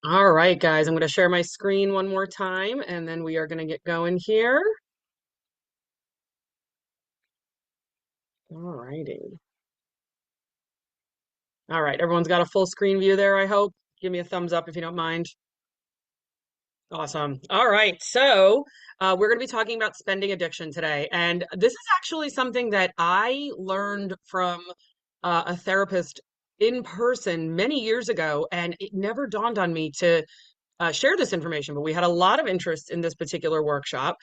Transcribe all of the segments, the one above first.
All right, guys, I'm going to share my screen one more time and then we are going to get going here. All righty. All right, everyone's got a full screen view there, I hope. Give me a thumbs up if you don't mind. Awesome. All right, so we're going to be talking about spending addiction today. And this is actually something that I learned from a therapist in person many years ago, and it never dawned on me to share this information, but we had a lot of interest in this particular workshop.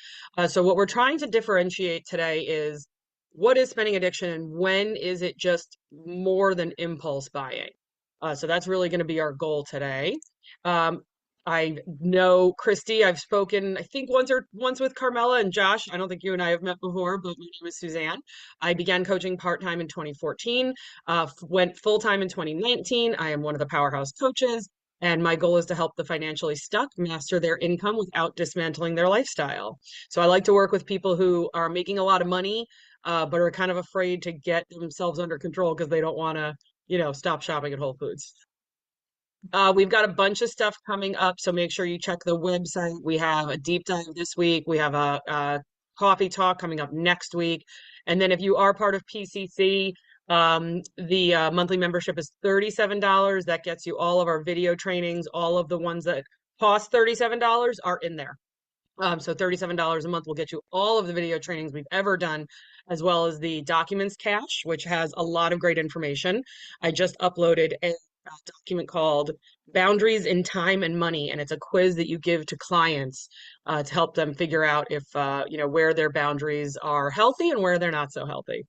So what we're trying to differentiate today is what is spending addiction and when is it just more than impulse buying? So that's really going to be our goal today. Um, I know Christy, I've spoken, I think once with Carmela and Josh. I don't think you and I have met before, but my name is Suzanne. I began coaching part-time in 2014, went full-time in 2019. I am one of the powerhouse coaches. And my goal is to help the financially stuck master their income without dismantling their lifestyle. So I like to work with people who are making a lot of money, but are kind of afraid to get themselves under control because they don't want to, stop shopping at Whole Foods. We've got a bunch of stuff coming up, so make sure you check the website. We have a deep dive this week. We have a coffee talk coming up next week. And then if you are part of PCC, the monthly membership is $37. That gets you all of our video trainings. All of the ones that cost $37 are in there. So $37 a month will get you all of the video trainings we've ever done, as well as the documents cache, which has a lot of great information. I just uploaded a document called Boundaries in Time and Money, and it's a quiz that you give to clients to help them figure out if where their boundaries are healthy and where they're not so healthy.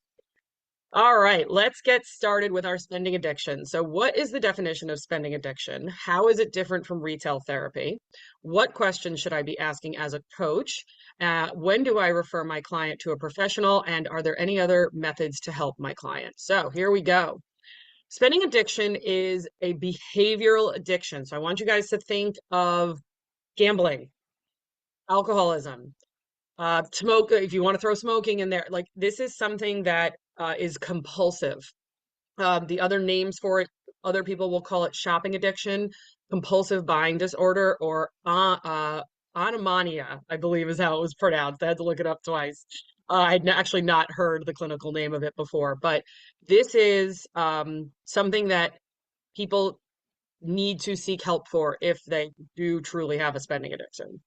All right, let's get started with our spending addiction. So, what is the definition of spending addiction? How is it different from retail therapy? What questions should I be asking as a coach? When do I refer my client to a professional? And are there any other methods to help my client? So, here we go. Spending addiction is a behavioral addiction. So, I want you guys to think of gambling, alcoholism, smoke. If you want to throw smoking in there, like this is something that is compulsive. The other names for it, other people will call it shopping addiction, compulsive buying disorder, or anomania, I believe is how it was pronounced. I had to look it up twice. I'd actually not heard the clinical name of it before, but this is something that people need to seek help for if they do truly have a spending addiction.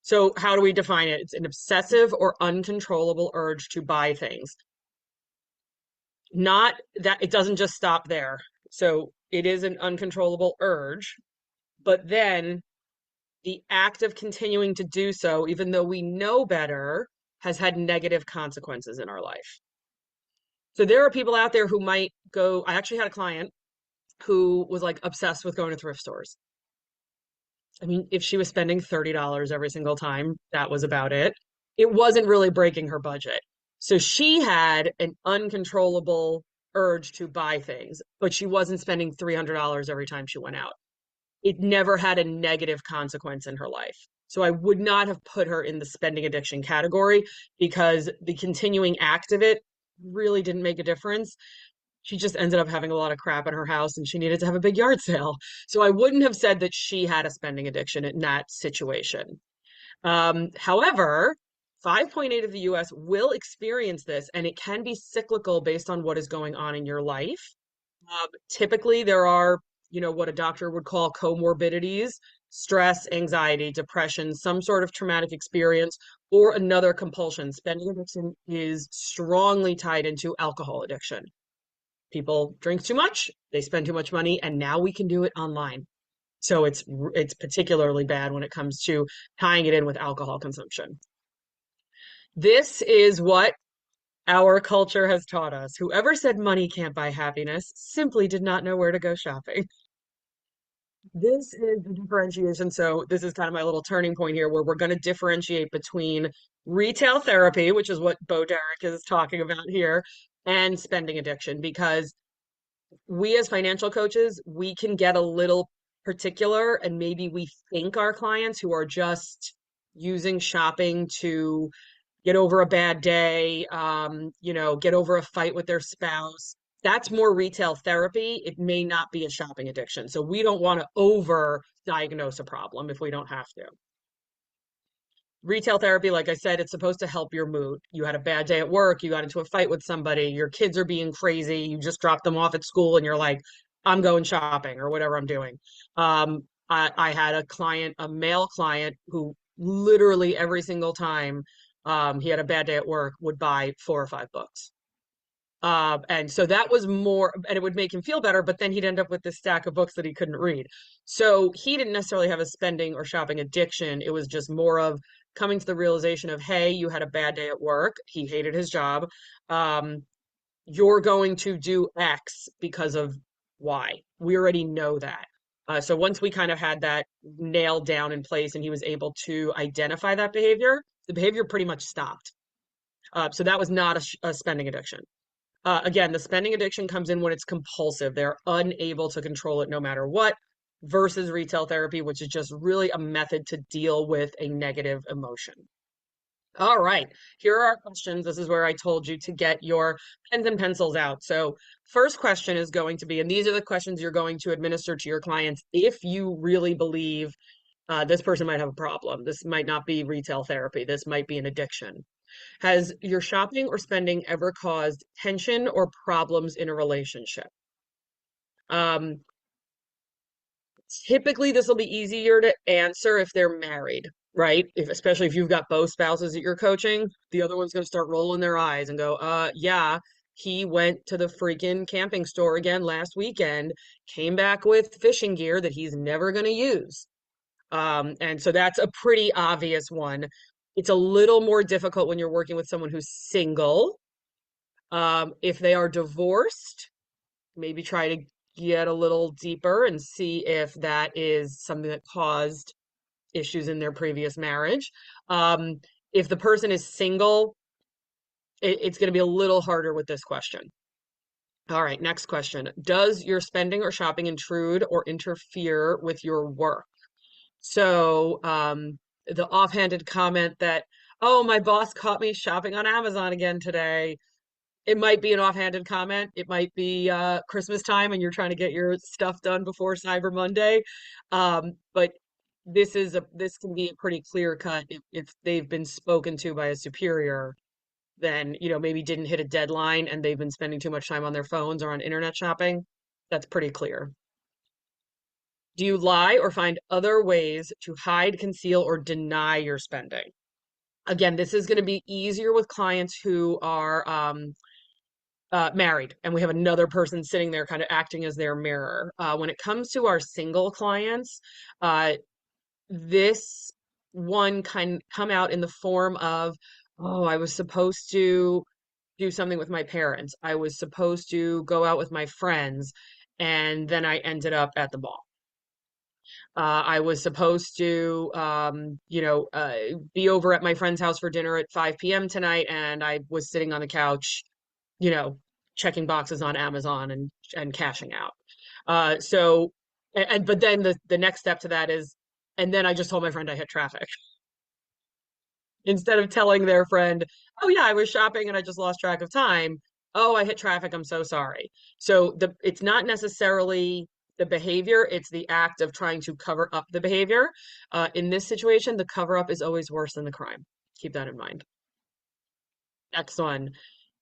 So, how do we define it? It's an obsessive or uncontrollable urge to buy things. Not that it doesn't just stop there. So it is an uncontrollable urge, but then the act of continuing to do so, even though we know better, has had negative consequences in our life. So there are people out there who might go. I actually had a client who was like obsessed with going to thrift stores. I mean, if she was spending $30 every single time, that was about it. It wasn't really breaking her budget. So she had an uncontrollable urge to buy things, but she wasn't spending $300 every time she went out. It never had a negative consequence in her life. So I would not have put her in the spending addiction category because the continuing act of it really didn't make a difference. She just ended up having a lot of crap in her house and she needed to have a big yard sale. So I wouldn't have said that she had a spending addiction in that situation. However, 5.8 of the US will experience this, and it can be cyclical based on what is going on in your life. Typically, there are, what a doctor would call comorbidities, stress, anxiety, depression, some sort of traumatic experience, or another compulsion. Spending addiction is strongly tied into alcohol addiction. People drink too much, they spend too much money, and now we can do it online. So it's particularly bad when it comes to tying it in with alcohol consumption. This is what our culture has taught us. Whoever said money can't buy happiness simply did not know where to go shopping. This is the differentiation. So this is kind of my little turning point here where we're going to differentiate between retail therapy, which is what Bo Derek is talking about here, and spending addiction, because we as financial coaches, we can get a little particular and maybe we think our clients who are just using shopping to get over a bad day, get over a fight with their spouse. That's more retail therapy. It may not be a shopping addiction. So we don't want to over diagnose a problem if we don't have to. Retail therapy, like I said, it's supposed to help your mood. You had a bad day at work, you got into a fight with somebody, your kids are being crazy, you just dropped them off at school and you're like, I'm going shopping or whatever I'm doing. I had a client, a male client, who literally every single time he had a bad day at work would buy 4 or 5 books. And so that was more, and it would make him feel better, but then he'd end up with this stack of books that he couldn't read. So he didn't necessarily have a spending or shopping addiction. It was just more of coming to the realization of, hey, you had a bad day at work. He hated his job. Um, you're going to do X because of Y. We already know that. So once we kind of had that nailed down in place and he was able to identify that behavior, the behavior pretty much stopped. So that was not a spending addiction. Again, the spending addiction comes in when it's compulsive. They're unable to control it no matter what, versus retail therapy, which is just really a method to deal with a negative emotion. All right, here are our questions. This is where I told you to get your pens and pencils out. So, first question is going to be, and these are the questions you're going to administer to your clients if you really believe this person might have a problem. This might not be retail therapy. This might be an addiction. Has your shopping or spending ever caused tension or problems in a relationship? Um, Typically, this will be easier to answer if they're married, right? If, especially if you've got both spouses that you're coaching, the other one's going to start rolling their eyes and go, yeah, he went to the freaking camping store again last weekend, came back with fishing gear that he's never going to use. And so that's a pretty obvious one. It's a little more difficult when you're working with someone who's single. If they are divorced, maybe try to get a little deeper and see if that is something that caused issues in their previous marriage. If the person is single, it's going to be a little harder with this question. All right, next question. Does your spending or shopping intrude or interfere with your work? So, the offhanded comment that, oh, my boss caught me shopping on Amazon again today. It might be an offhanded comment. It might be Christmas time and you're trying to get your stuff done before Cyber Monday. But this can be a pretty clear cut if they've been spoken to by a superior, then maybe didn't hit a deadline and they've been spending too much time on their phones or on internet shopping. That's pretty clear. Do you lie or find other ways to hide, conceal, or deny your spending? Again, this is going to be easier with clients who are married and we have another person sitting there kind of acting as their mirror. When it comes to our single clients, uh, this one can come out in the form of, oh, I was supposed to do something with my parents. I was supposed to go out with my friends, and then I ended up at the mall. I was supposed to, be over at my friend's house for dinner at 5 p.m. tonight, and I was sitting on the couch, you know, checking boxes on Amazon and cashing out. So, but then the next step to that is, and then I just told my friend I hit traffic instead of telling their friend, oh yeah, I was shopping and I just lost track of time. Oh, I hit traffic. I'm so sorry. So it's not necessarily the behavior, it's the act of trying to cover up the behavior. In this situation, the cover up is always worse than the crime. Keep that in mind. Next one.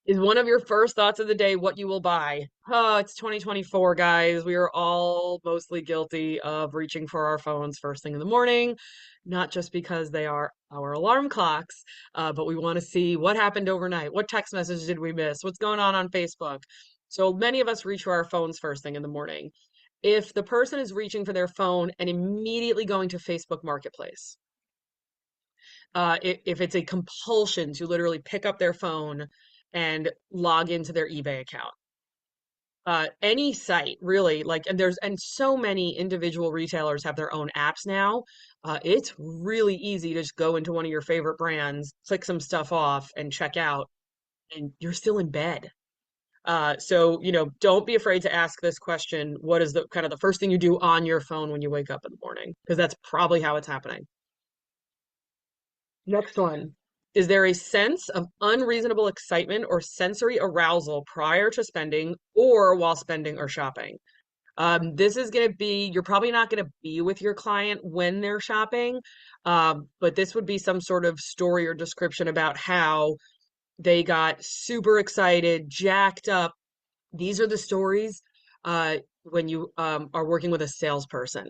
Is one of your first thoughts of the day what you will buy? Oh, it's 2024, guys. We are all mostly guilty of reaching for our phones first thing in the morning, not just because they are our alarm clocks, but we want to see what happened overnight. What text message did we miss? What's going on Facebook? So many of us reach for our phones first thing in the morning. If the person is reaching for their phone and immediately going to Facebook Marketplace, if it's a compulsion to literally pick up their phone and log into their eBay account. Any site really, like, and so many individual retailers have their own apps now. It's really easy to just go into one of your favorite brands, click some stuff off and check out, and you're still in bed. So, don't be afraid to ask this question. What is the kind of the first thing you do on your phone when you wake up in the morning? Because that's probably how it's happening. Next one. Is there a sense of unreasonable excitement or sensory arousal prior to spending or while spending or shopping? This is going to be, you're probably not going to be with your client when they're shopping, but this would be some sort of story or description about how they got super excited, jacked up. These are the stories when you are working with a salesperson.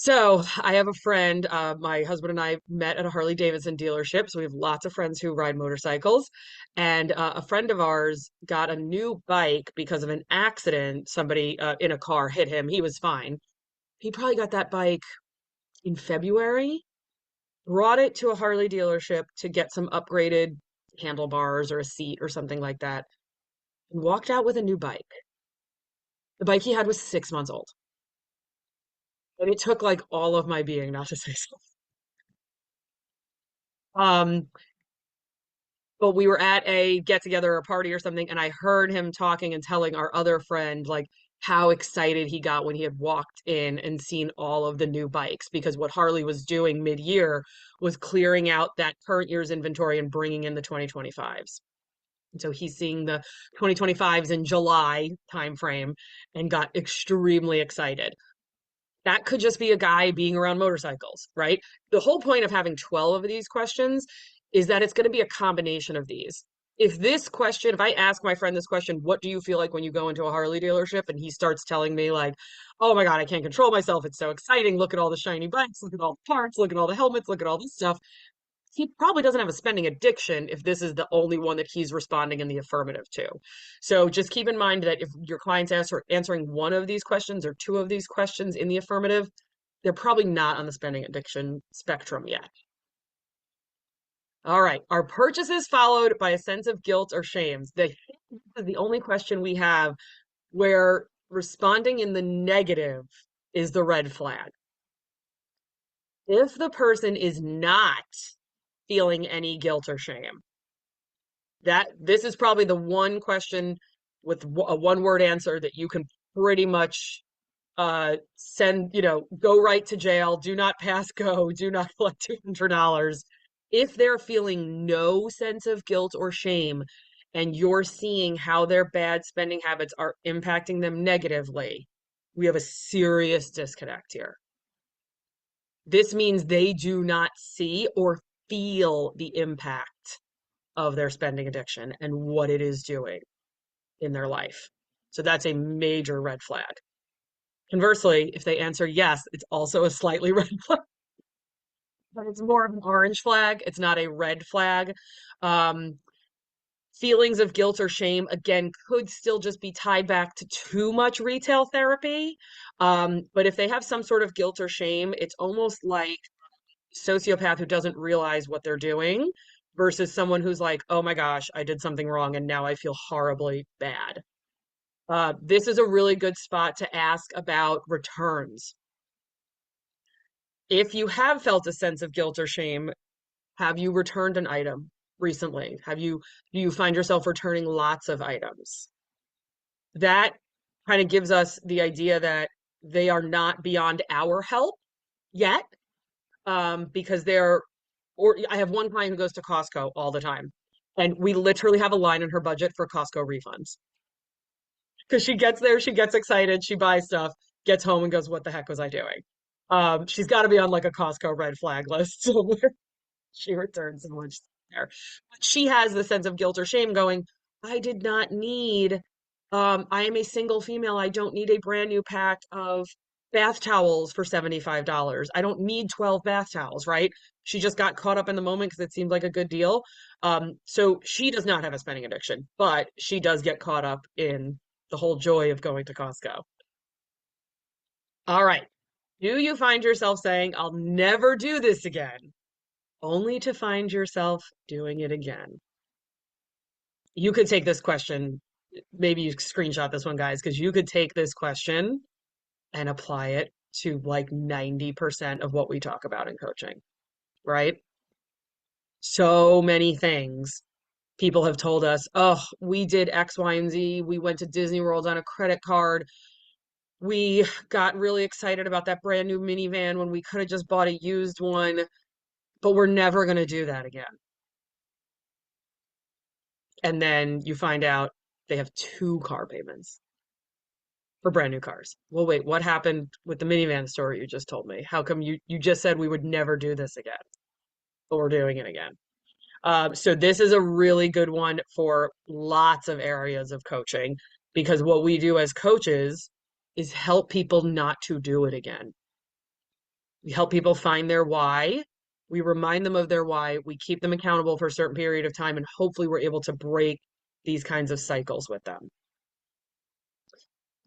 So I have a friend, my husband and I met at a Harley Davidson dealership. So we have lots of friends who ride motorcycles. And a friend of ours got a new bike because of an accident. Somebody in a car hit him. He was fine. He probably got that bike in February, brought it to a Harley dealership to get some upgraded handlebars or a seat or something like that, and walked out with a new bike. The bike he had was 6 months old. And it took like all of my being not to say so. Um, but we were at a get together or a party or something, and I heard him talking and telling our other friend like how excited he got when he had walked in and seen all of the new bikes because what Harley was doing mid-year was clearing out that current year's inventory and bringing in the 2025s. And so he's seeing the 2025s in July timeframe and got extremely excited. That could just be a guy being around motorcycles, right? The whole point of having 12 of these questions is that it's going to be a combination of these. If I ask my friend this question, what do you feel like when you go into a Harley dealership? And he starts telling me, like, oh my God, I can't control myself. It's so exciting. Look at all the shiny bikes. Look at all the parts. Look at all the helmets. Look at all this stuff. He probably doesn't have a spending addiction if this is the only one that he's responding in the affirmative to. So just keep in mind that if your client's answering one of these questions or two of these questions in the affirmative, they're probably not on the spending addiction spectrum yet. All right. Are purchases followed by a sense of guilt or shame? This is the only question we have where responding in the negative is the red flag. If the person is not feeling any guilt or shame, that this is probably the one question with a one word answer that you can pretty much send, go right to jail, do not pass go, do not collect $200. If they're feeling no sense of guilt or shame and you're seeing how their bad spending habits are impacting them negatively, we have a serious disconnect here. This means they do not see or feel the impact of their spending addiction and what it is doing in their life. So that's a major red flag. Conversely, if they answer yes, it's also a slightly red flag, but it's more of an orange flag. It's not a red flag. Um, Feelings of guilt or shame, again, could still just be tied back to too much retail therapy. But if they have some sort of guilt or shame, it's almost like sociopath who doesn't realize what they're doing versus someone who's like, oh my gosh, I did something wrong and now I feel horribly bad. This is a really good spot to ask about returns. If you have felt a sense of guilt or shame, have you returned an item recently? Do you find yourself returning lots of items? That kind of gives us the idea that they are not beyond our help yet, because or I have one client who goes to Costco all the time, and we literally have a line in her budget for Costco refunds. Because she gets there, she gets excited, she buys stuff, gets home and goes, what the heck was I doing? She's got to be on like a Costco red flag list somewhere. She returns so much there. But she has the sense of guilt or shame going, I did not need, I am a single female. I don't need a brand new pack of bath towels for $75. I don't need 12 bath towels, right? She just got caught up in the moment because it seemed like a good deal. So she does not have a spending addiction, but she does get caught up in the whole joy of going to Costco. All right. Do you find yourself saying, I'll never do this again, only to find yourself doing it again? You could take this question, maybe you screenshot this one, guys, because you could take this question and apply it to like 90% of what we talk about in coaching, right? So many things people have told us, oh, we did X, Y, and Z. We went to Disney World on a credit card. We got really excited about that brand new minivan when we could have just bought a used one. but we're never going to do that again. And then you find out they have two car payments for brand new cars. Well, wait, what happened with the minivan story you just told me? How come you just said we would never do this again, but we're doing it again? So this is a really good one for lots of areas of coaching because what we do as coaches is help people not to do it again. We help people find their why. We remind them of their why. We keep them accountable for a certain period of time, and hopefully we're able to break these kinds of cycles with them.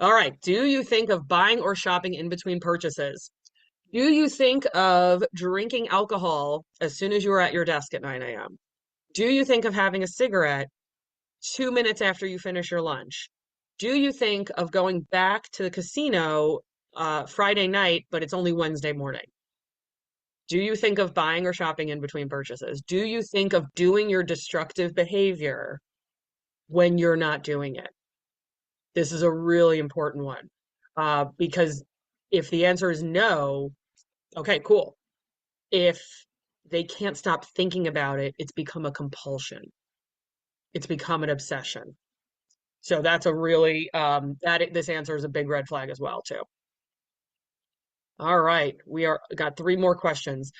All right. Do you think of buying or shopping in between purchases? Do you think of drinking alcohol as soon as you are at your desk at 9 a.m.? Do you think of having a cigarette 2 minutes after you finish your lunch? Do you think of going back to the casino Friday night, but it's only Wednesday morning? Do you think of buying or shopping in between purchases? Do you think of doing your destructive behavior when you're not doing it? This is a really important one because if the answer is no, okay, cool. If they can't stop thinking about it, it's become a compulsion. It's become an obsession. So that's a really this answer is a big red flag as well too. All right, we are got three more questions.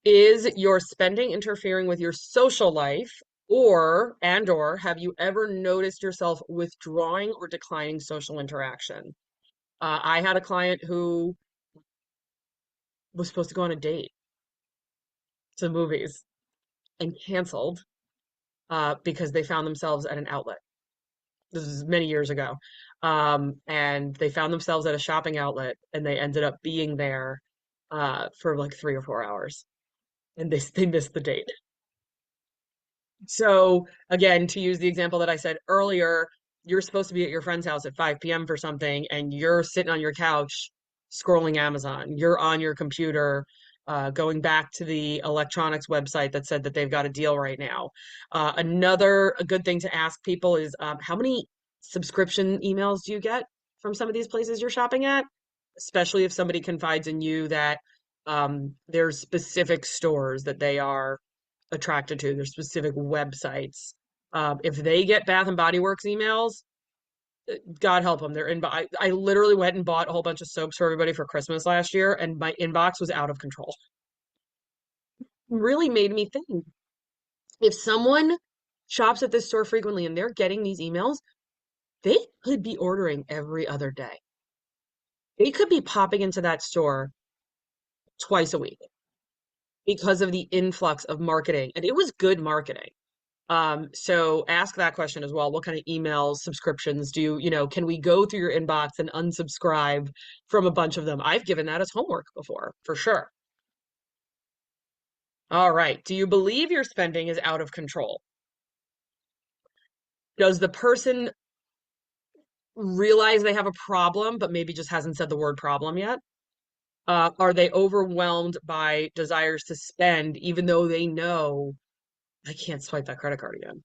Is your spending interfering with your social life or have you ever noticed yourself withdrawing or declining social interaction? I had a client who was supposed to go on a date to the movies and canceled because they found themselves at an outlet. This is many years ago. And they found themselves at a shopping outlet and they ended up being there for like 3 or 4 hours and they missed the date. So again, to use the example that I said earlier, you're supposed to be at your friend's house at 5 p.m. for something, and you're sitting on your couch scrolling Amazon. You're on your computer, going back to the electronics website that said that they've got a deal right now. Another a good thing to ask people is how many subscription emails do you get from some of these places you're shopping at? Especially if somebody confides in you that there's specific stores that they are attracted to, their specific websites. If they get Bath and Body Works emails, God help them. They're in. I literally went and bought a whole bunch of soaps for everybody for Christmas last year, and my inbox was out of control. Really made me think if someone shops at this store frequently and they're getting these emails, they could be ordering every other day. They could be popping into that store twice a week because of the influx of marketing. And it was good marketing. So ask that question as well. What kind of emails, subscriptions can we go through your inbox and unsubscribe from a bunch of them? I've given that as homework before, for sure. All right. Do you believe your spending is out of control? Does the person realize they have a problem, but maybe just hasn't said the word problem yet? Are they overwhelmed by desires to spend, even though they know I can't swipe that credit card again?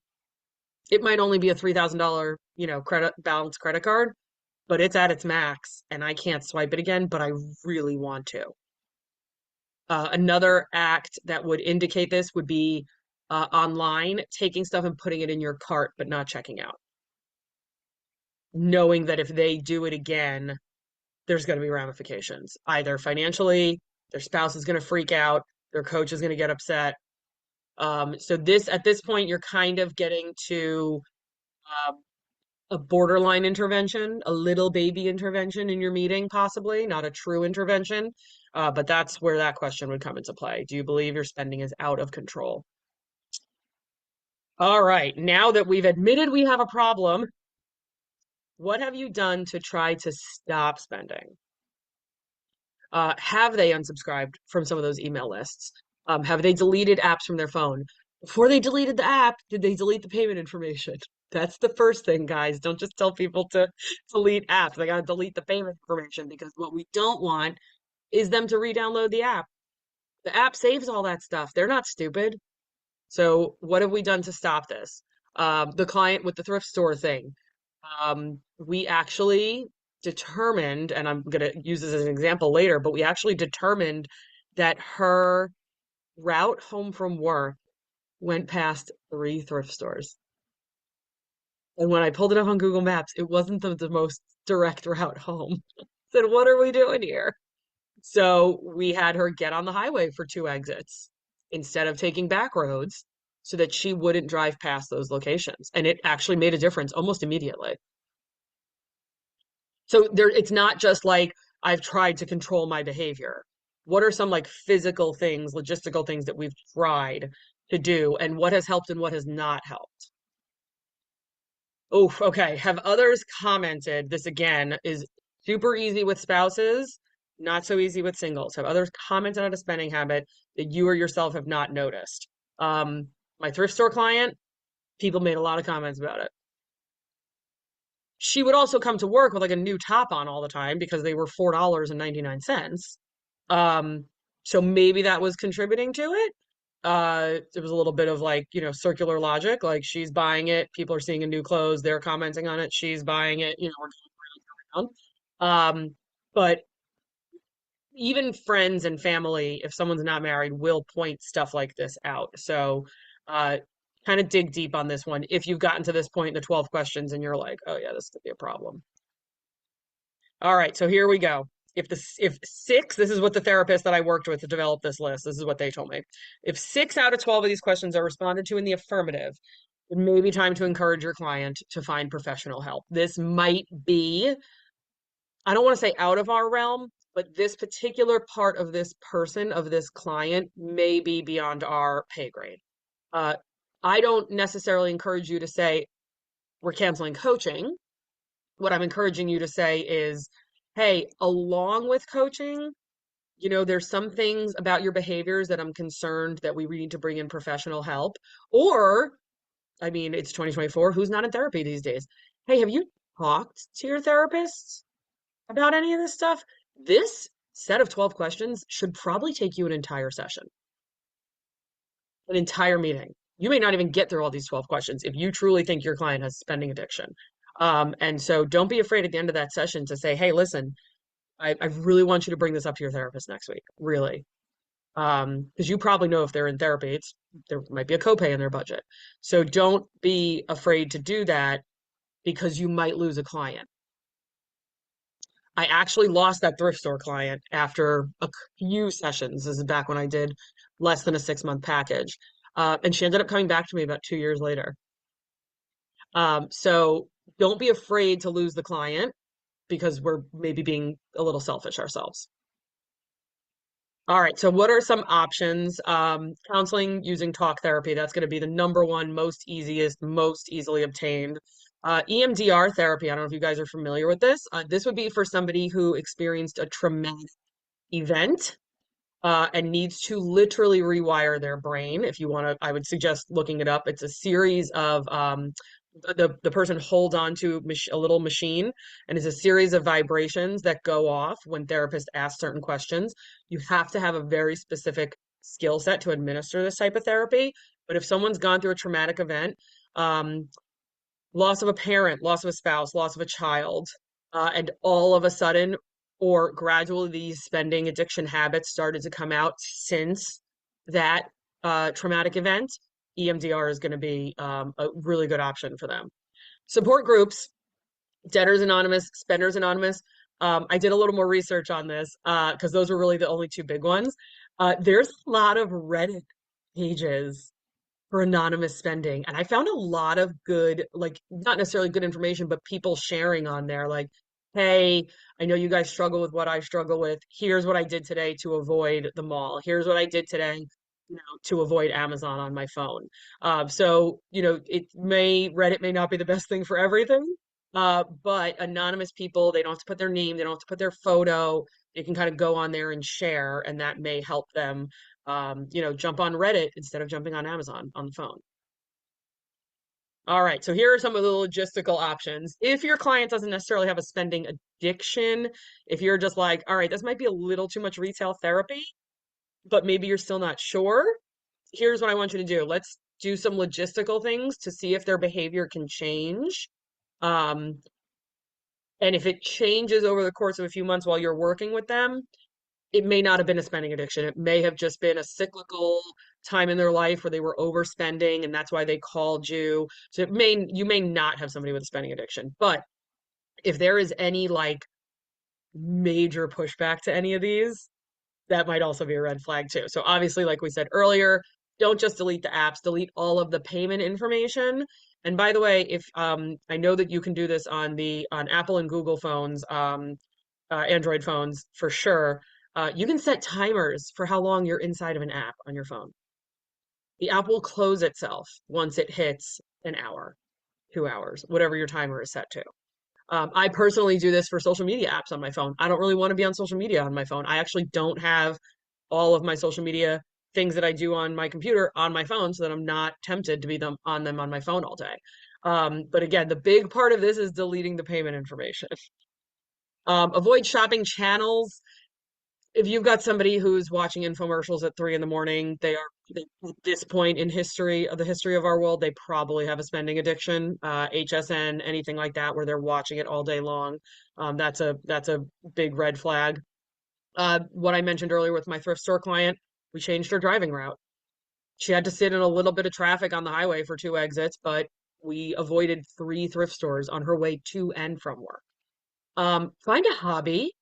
It might only be a $3,000, credit card, but it's at its max and I can't swipe it again, but I really want to. Another act that would indicate this would be online, taking stuff and putting it in your cart, but not checking out. Knowing that if they do it again, there's going to be ramifications, either financially, their spouse is going to freak out, their coach is going to get upset. So at this point, you're kind of getting to um, a borderline intervention, a little baby intervention in your meeting, possibly, not a true intervention. But that's where that question would come into play. Do you believe your spending is out of control? All right. Now that we've admitted we have a problem, what have you done to try to stop spending? Have they unsubscribed from some of those email lists? Have they deleted apps from their phone? Before they deleted the app, did they delete the payment information? That's the first thing, guys. Don't just tell people to delete apps. They got to delete the payment information because what we don't want is them to re-download the app. The app saves all that stuff. They're not stupid. So what have we done to stop this? The client with the thrift store thing. We actually determined, and I'm going to use this as an example later, but we actually determined that her route home from work went past three thrift stores. And when I pulled it up on Google Maps, it wasn't the most direct route home. I said, what are we doing here? So we had her get on the highway for two exits instead of taking back roads so that she wouldn't drive past those locations. And it actually made a difference almost immediately. So there, it's not just like I've tried to control my behavior. What are some like physical things, logistical things that we've tried to do, and what has helped and what has not helped? Oh, okay. Have others commented? This again is super easy with spouses, not so easy with singles. Have others commented on a spending habit that you or yourself have not noticed? My thrift store client, people made a lot of comments about it. She would also come to work with like a new top on all the time because they were $4.99. Um, so maybe that was contributing to it. It was a little bit of like, circular logic, like she's buying it, people are seeing a new clothes, they're commenting on it, she's buying it, we're going around. But even friends and family, if someone's not married, will point stuff like this out. So, uh, kind of dig deep on this one if you've gotten to this point in the 12 questions and you're like, oh yeah, this could be a problem. All right, so here we go. If six, this is what the therapist that I worked with to develop this list, this is what they told me. If 6 out of 12 of these questions are responded to in the affirmative, it may be time to encourage your client to find professional help. This might be, I don't want to say out of our realm, but this particular part of this person, of this client, may be beyond our pay grade. Uh, I don't necessarily encourage you to say, we're canceling coaching. What I'm encouraging you to say is, hey, along with coaching, there's some things about your behaviors that I'm concerned that we need to bring in professional help. Or, I mean, it's 2024. Who's not in therapy these days? Hey, have you talked to your therapist about any of this stuff? This set of 12 questions should probably take you an entire session, an entire meeting. You may not even get through all these 12 questions if you truly think your client has spending addiction. And so don't be afraid at the end of that session to say, hey, listen, I really want you to bring this up to your therapist next week. Really. Because you probably know if they're in therapy, there might be a copay in their budget. So don't be afraid to do that because you might lose a client. I actually lost that thrift store client after a few sessions. This is back when I did less than a 6 month package. And she ended up coming back to me about 2 years later. So don't be afraid to lose the client because we're maybe being a little selfish ourselves. All right, so what are some options? Counseling using talk therapy, that's going to be the number one, most easiest, most easily obtained. EMDR therapy, I don't know if you guys are familiar with this. This would be for somebody who experienced a traumatic event and needs to literally rewire their brain. If you want to, I would suggest looking it up. It's a series of the person holds on to a little machine and it's a series of vibrations that go off when therapists ask certain questions. You have to have a very specific skill set to administer this type of therapy. But if someone's gone through a traumatic event, um, loss of a parent, loss of a spouse, loss of a child, and all of a sudden or gradually these spending addiction habits started to come out since that traumatic event, EMDR is going to be a really good option for them. Support groups, Debtors Anonymous, Spenders Anonymous. I did a little more research on this because those were really the only two big ones. There's a lot of Reddit pages for anonymous spending. And I found a lot of good, like not necessarily good information, but people sharing on there, like, hey, I know you guys struggle with what I struggle with. Here's what I did today to avoid the mall. Here's what I did today, to avoid Amazon on my phone. So, Reddit may not be the best thing for everything. But anonymous people, they don't have to put their name, they don't have to put their photo. They can kind of go on there and share, and that may help them jump on Reddit instead of jumping on Amazon on the phone. All right, so here are some of the logistical options. If your client doesn't necessarily have a spending addiction, if you're just like, all right, this might be a little too much retail therapy, but maybe you're still not sure, here's what I want you to do. Let's do some logistical things to see if their behavior can change. And if it changes over the course of a few months while you're working with them, it may not have been a spending addiction. It may have just been a cyclical time in their life where they were overspending and that's why they called you. So you may not have somebody with a spending addiction. But if there is any like major pushback to any of these, that might also be a red flag too. So obviously, like we said earlier, don't just delete the apps, delete all of the payment information. And by the way, if I know that you can do this on the on Apple and Google phones, Android phones for sure. You can set timers for how long you're inside of an app on your phone. The app will close itself once it hits an hour, 2 hours, whatever your timer is set to. I personally do this for social media apps on my phone. I don't really want to be on social media on my phone. I actually don't have all of my social media things that I do on my computer on my phone so that I'm not tempted to be on them on my phone all day. But again, the big part of this is deleting the payment information. Avoid shopping channels. If you've got somebody who's watching infomercials at 3 in the morning, at this point in history of the history of our world, they probably have a spending addiction, HSN, anything like that, where they're watching it all day long. That's a big red flag. What I mentioned earlier with my thrift store client, we changed her driving route. She had to sit in a little bit of traffic on the highway for 2 exits, but we avoided 3 thrift stores on her way to and from work. Find a hobby.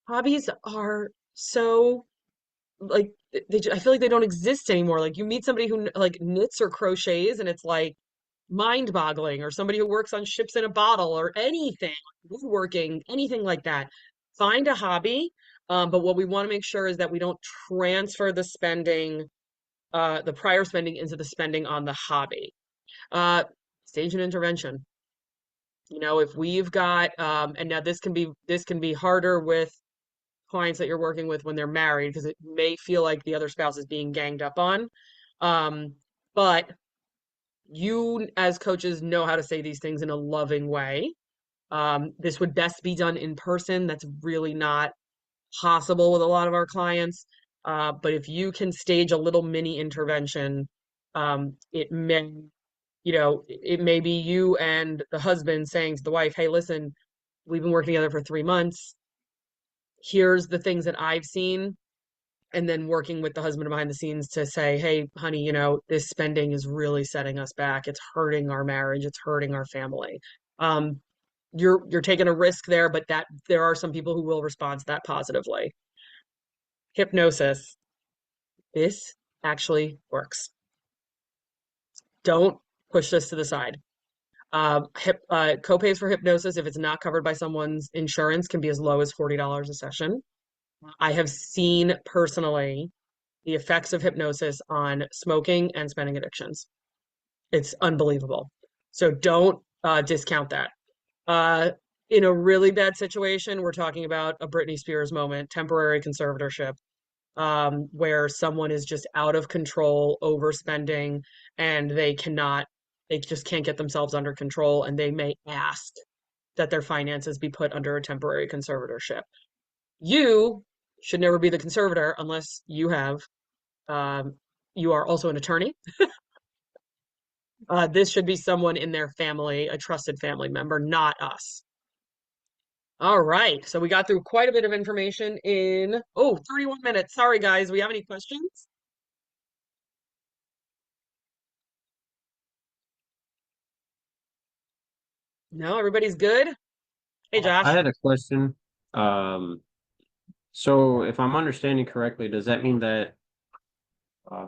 Hobbies are so like I feel like they don't exist anymore. Like you meet somebody who like knits or crochets and it's like mind-boggling, or somebody who works on ships in a bottle or anything, woodworking, anything like that. Find a hobby. But what we want to make sure is that we don't transfer the prior spending into the spending on the hobby. Uh, Stage an intervention. If we've got and now this can be harder with clients that you're working with when they're married because it may feel like the other spouse is being ganged up on. But you, as coaches, know how to say these things in a loving way. This would best be done in person. That's really not possible with a lot of our clients. But if you can stage a little mini intervention, it may be you and the husband saying to the wife, "Hey, listen, we've been working together for 3 months. Here's the things that I've seen." And then working with the husband behind the scenes to say, "Hey, honey, this spending is really setting us back. It's hurting our marriage. It's hurting our family." Um, you're taking a risk there, but that there are some people who will respond to that positively. Hypnosis. This actually works. Don't push this to the side. Copays for hypnosis, if it's not covered by someone's insurance, can be as low as $40 a session. I have seen personally the effects of hypnosis on smoking and spending addictions. It's unbelievable. So don't discount that. Uh, in a really bad situation, we're talking about a Britney Spears moment, temporary conservatorship, where someone is just out of control, overspending, and they just can't get themselves under control, and they may ask that their finances be put under a temporary conservatorship. You should never be the conservator unless um, you are also an attorney. This should be someone in their family, a trusted family member, not us. All right. So we got through quite a bit of information in, 31 minutes. Sorry, guys. We have any questions? No, everybody's good. Hey, I Josh. had a question. Um, so if I'm understanding correctly, does that mean that uh,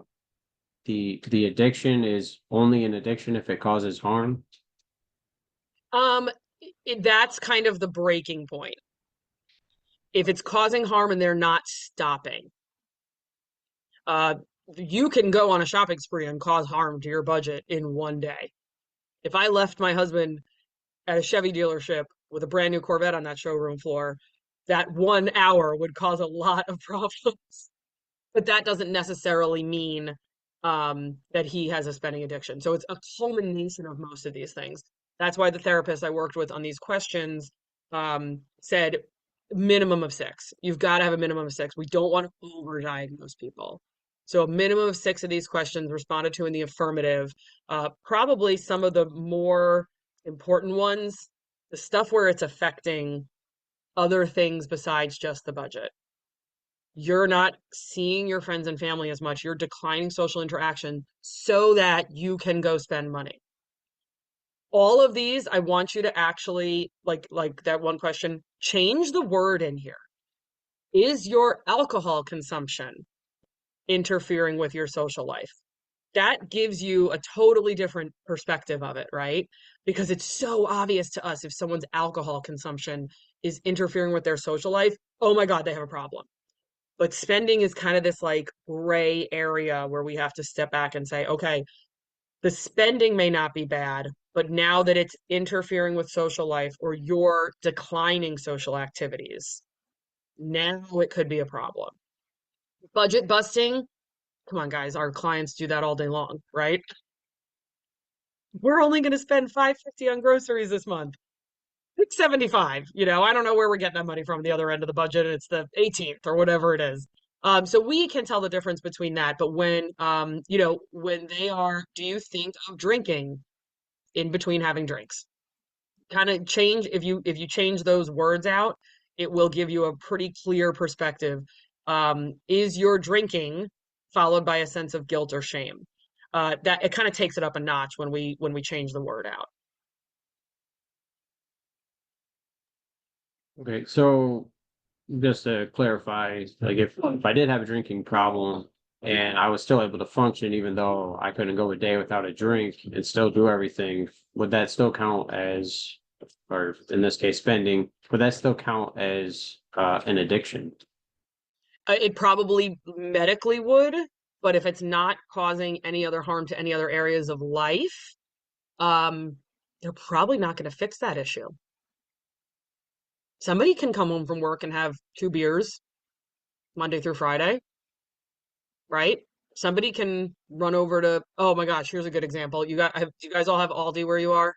the addiction is only an addiction if it causes harm? Um, that's kind of the breaking point. If it's causing harm and they're not stopping, uh, you can go on a shopping spree and cause harm to your budget in one day. If I left my husband at a Chevy dealership with a brand new Corvette on that showroom floor, that 1 hour would cause a lot of problems. But that doesn't necessarily mean that he has a spending addiction. So it's a culmination of most of these things. That's why the therapist I worked with on these questions said minimum of 6. You've got to have a minimum of 6. We don't want to overdiagnose people. So a minimum of 6 of these questions responded to in the affirmative. Probably some of the more important ones, the stuff where it's affecting other things besides just the budget. You're not seeing your friends and family as much. You're declining social interaction so that you can go spend money. All of these, I want you to actually, like that one question, change the word in here. Is your alcohol consumption interfering with your social life? That gives you a totally different perspective of it, right? Because it's so obvious to us if someone's alcohol consumption is interfering with their social life, oh my God, they have a problem. But spending is kind of this like gray area where we have to step back and say, okay, the spending may not be bad, but now that it's interfering with social life or you're declining social activities, now it could be a problem. Budget busting, come on, guys, our clients do that all day long, right? We're only going to spend 550 on groceries this month. It's 75. I don't know where we're getting that money from the other end of the budget. It's the 18th or whatever it is. So we can tell the difference between that. But when they are, do you think of drinking in between having drinks? Kind of change if you change those words out, it will give you a pretty clear perspective. Is your drinking followed by a sense of guilt or shame? That it kind of takes it up a notch when we change the word out. Okay, so just to clarify, like if I did have a drinking problem and I was still able to function even though I couldn't go a day without a drink and still do everything, would that still count as, or in this case, spending, would that still count as an addiction? It probably medically would, but if it's not causing any other harm to any other areas of life, um, they're probably not going to fix that issue. Somebody can come home from work and have 2 beers Monday through Friday, right? Somebody can run over to, oh my gosh, here's a good example. Do you guys all have Aldi where you are?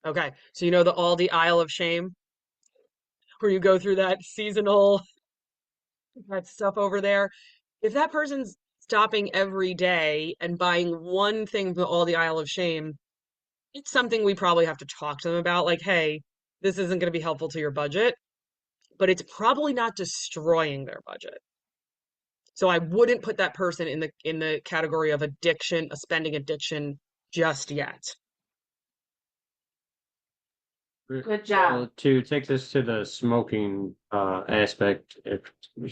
Okay. So you know the Aldi aisle of shame where you go through that seasonal, that stuff over there. If that person's stopping every day and buying one thing from all the aisle of shame, it's something we probably have to talk to them about. Like, hey, this isn't going to be helpful to your budget, but it's probably not destroying their budget. So I wouldn't put that person in the category of addiction, a spending addiction just yet. Good job. Well, to take this to the smoking aspect, if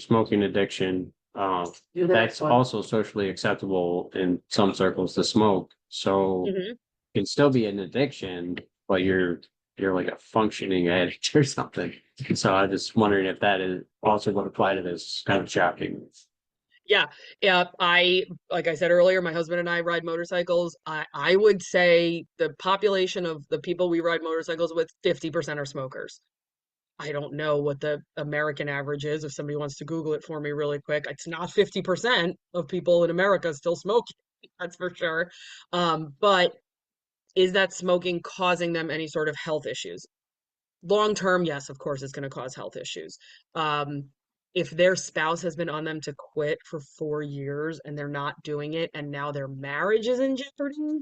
smoking addiction, Do that that's one. also socially acceptable in some circles to smoke. So Mhm. it can still be an addiction, but you're like a functioning addict or something. So I just wondering if that is also would apply to this kind of shocking. Yeah, yeah. Like I said earlier, my husband and I ride motorcycles. I would say the population of the people we ride motorcycles with, 50% are smokers. I don't know what the American average is. If somebody wants to Google it for me really quick, it's not 50% of people in America still smoking. That's for sure. But is that smoking causing them any sort of health issues? Long term, yes, of course, it's going to cause health issues. Um, if their spouse has been on them to quit for 4 years and they're not doing it, and now their marriage is in jeopardy,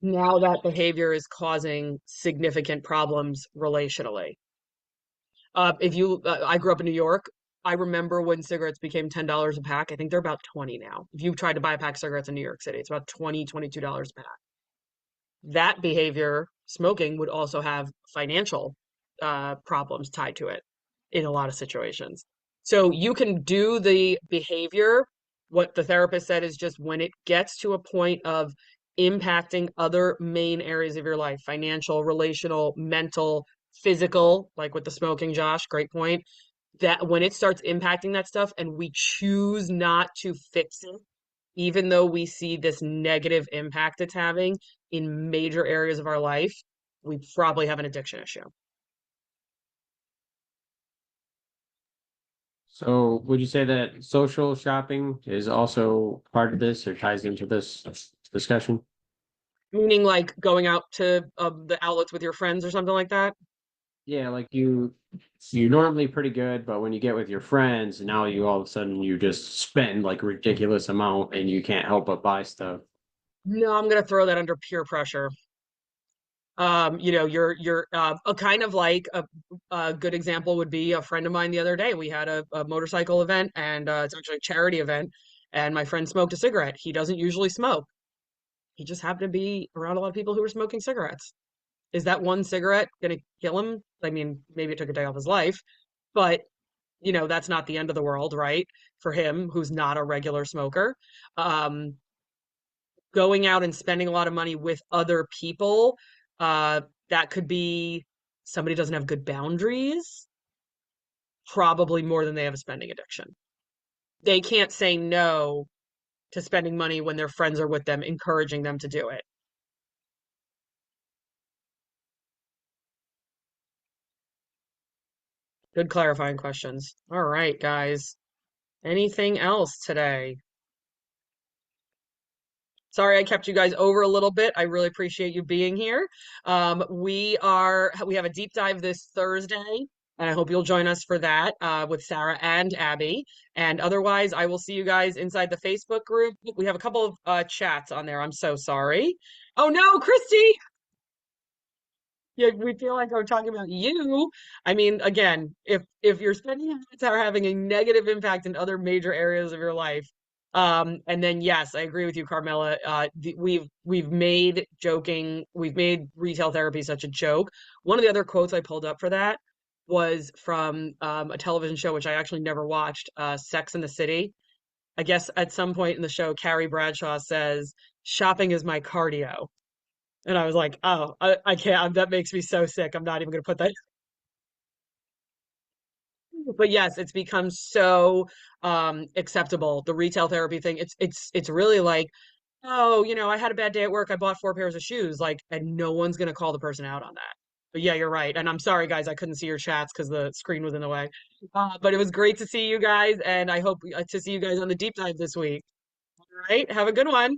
now that behavior is causing significant problems relationally. I grew up in New York. I remember when cigarettes became $10 a pack. I think they're about 20 now. If you tried to buy a pack of cigarettes in New York City, it's about $22 a pack. That behavior, smoking, would also have financial problems tied to it in a lot of situations. So you can do the behavior. What the therapist said is just when it gets to a point of impacting other main areas of your life, financial, relational, mental, physical, like with the smoking, Josh, great point, that when it starts impacting that stuff and we choose not to fix it, even though we see this negative impact it's having in major areas of our life, we probably have an addiction issue. So would you say that social shopping is also part of this or ties into this discussion? Meaning like going out to the outlets with your friends or something like that. Yeah, like you're normally pretty good, but when you get with your friends, now you all of a sudden you just spend like a ridiculous amount and you can't help but buy stuff. No, I'm gonna throw that under peer pressure. You know, you're a kind of like a good example would be a friend of mine the other day. We had a motorcycle event, and it's actually a charity event, and my friend smoked a cigarette. He doesn't usually smoke. He just happened to be around a lot of people who were smoking cigarettes. Is that one cigarette going to kill him? I mean, maybe it took a day off his life, but you know, that's not the end of the world, right? For him, who's not a regular smoker. Um, Going out and spending a lot of money with other people, uh, that could be somebody doesn't have good boundaries, probably more than they have a spending addiction. They can't say no to spending money when their friends are with them, encouraging them to do it. Good clarifying questions. All right, guys. Anything else today? Sorry I kept you guys over a little bit. I really appreciate you being here. We have a deep dive this Thursday, and I hope you'll join us for that with Sarah and Abby. And otherwise, I will see you guys inside the Facebook group. We have a couple of chats on there. I'm so sorry. Oh no, Christy! Yeah, we feel like we're talking about you. I mean, again, if your spending habits are having a negative impact in other major areas of your life, and then yes, I agree with you, Carmela. We've made retail therapy such a joke. One of the other quotes I pulled up for that was from a television show which I actually never watched, Sex and the City. I guess at some point in the show, Carrie Bradshaw says, "Shopping is my cardio." And I was like, oh, I can't. That makes me so sick. I'm not even going to put that. But yes, it's become so acceptable. The retail therapy thing. It's really like, oh, you know, I had a bad day at work. I bought 4 pairs of shoes. Like, and no one's going to call the person out on that. But yeah, you're right. And I'm sorry, guys, I couldn't see your chats because the screen was in the way. But it was great to see you guys, and I hope to see you guys on the deep dive this week. All right, have a good one.